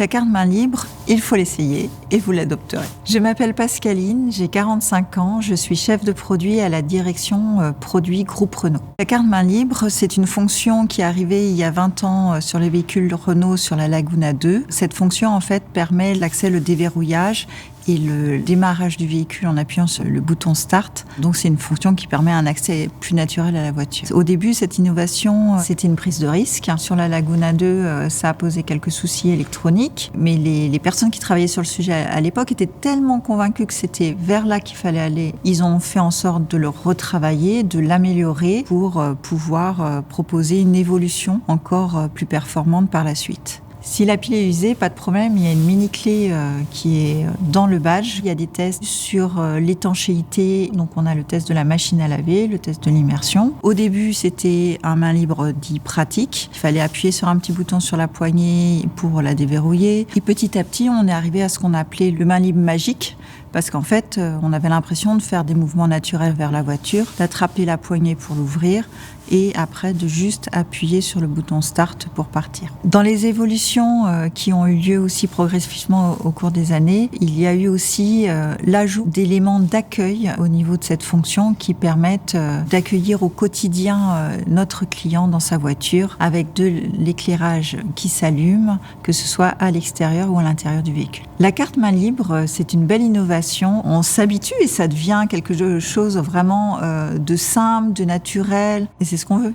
La carte main libre, il faut l'essayer et vous l'adopterez. Je m'appelle Pascaline, j'ai 45 ans, je suis chef de produit à la direction produit Groupe Renault. La carte main libre, c'est une fonction qui est arrivée il y a 20 ans sur les véhicules Renault sur la Laguna 2. Cette fonction en fait permet l'accès, le déverrouillage et le démarrage du véhicule en appuyant sur le bouton Start. Donc c'est une fonction qui permet un accès plus naturel à la voiture. Au début, cette innovation, c'était une prise de risque. Sur la Laguna 2, ça a posé quelques soucis électroniques, mais les personnes qui travaillaient sur le sujet à l'époque étaient tellement convaincues que c'était vers là qu'il fallait aller. Ils ont fait en sorte de le retravailler, de l'améliorer pour pouvoir proposer une évolution encore plus performante par la suite. Si la pile est usée, pas de problème, il y a une mini-clé qui est dans le badge. Il y a des tests sur l'étanchéité, donc on a le test de la machine à laver, le test de l'immersion. Au début, c'était un main libre dit pratique. Il fallait appuyer sur un petit bouton sur la poignée pour la déverrouiller. Et petit à petit, on est arrivé à ce qu'on appelait le main libre magique, parce qu'en fait, on avait l'impression de faire des mouvements naturels vers la voiture, d'attraper la poignée pour l'ouvrir et après de juste appuyer sur le bouton Start pour partir. Dans les évolutions qui ont eu lieu aussi progressivement au cours des années, il y a eu aussi l'ajout d'éléments d'accueil au niveau de cette fonction qui permettent d'accueillir au quotidien notre client dans sa voiture avec de l'éclairage qui s'allume, que ce soit à l'extérieur ou à l'intérieur du véhicule. La carte main libre, c'est une belle innovation. On s'habitue et ça devient quelque chose vraiment de simple, de naturel. Et c'est ce qu'on veut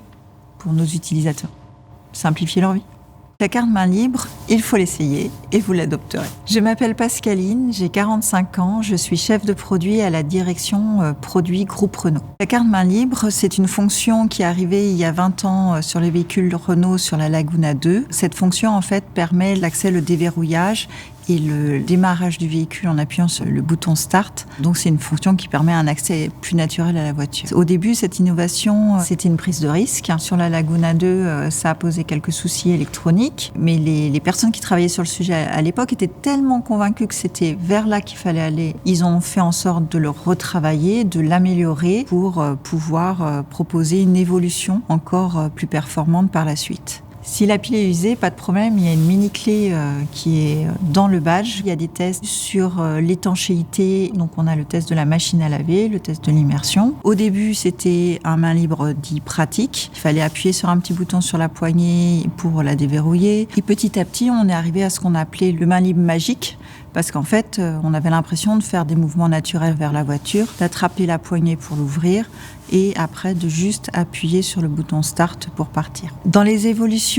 pour nos utilisateurs. Simplifier leur vie. La carte main libre, il faut l'essayer et vous l'adopterez. Je m'appelle Pascaline, j'ai 45 ans, je suis chef de produit à la direction produit Groupe Renault. La carte main libre, c'est une fonction qui est arrivée il y a 20 ans sur les véhicules Renault sur la Laguna 2. Cette fonction en fait permet l'accès, le déverrouillage et le démarrage du véhicule en appuyant sur le bouton Start. Donc c'est une fonction qui permet un accès plus naturel à la voiture. Au début, cette innovation, c'était une prise de risque. Sur la Laguna 2, ça a posé quelques soucis électroniques, mais les personnes qui travaillaient sur le sujet à l'époque étaient tellement convaincues que c'était vers là qu'il fallait aller. Ils ont fait en sorte de le retravailler, de l'améliorer pour pouvoir proposer une évolution encore plus performante par la suite. Si la pile est usée, pas de problème, il y a une mini-clé qui est dans le badge. Il y a des tests sur l'étanchéité, donc on a le test de la machine à laver, le test de l'immersion. Au début, c'était un main libre dit pratique. Il fallait appuyer sur un petit bouton sur la poignée pour la déverrouiller. Et petit à petit, on est arrivé à ce qu'on appelait le main libre magique, parce qu'en fait, on avait l'impression de faire des mouvements naturels vers la voiture, d'attraper la poignée pour l'ouvrir et après de juste appuyer sur le bouton Start pour partir. Dans les évolutions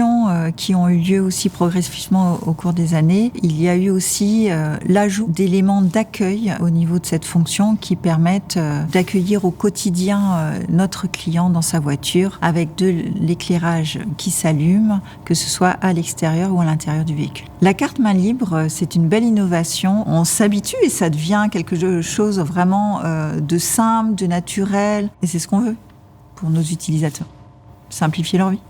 qui ont eu lieu aussi progressivement au cours des années, il y a eu aussi l'ajout d'éléments d'accueil au niveau de cette fonction qui permettent d'accueillir au quotidien notre client dans sa voiture avec de l'éclairage qui s'allume, que ce soit à l'extérieur ou à l'intérieur du véhicule. La carte main libre, c'est une belle innovation. On s'habitue et ça devient quelque chose vraiment de simple, de naturel. Et c'est ce qu'on veut pour nos utilisateurs. Simplifier leur vie.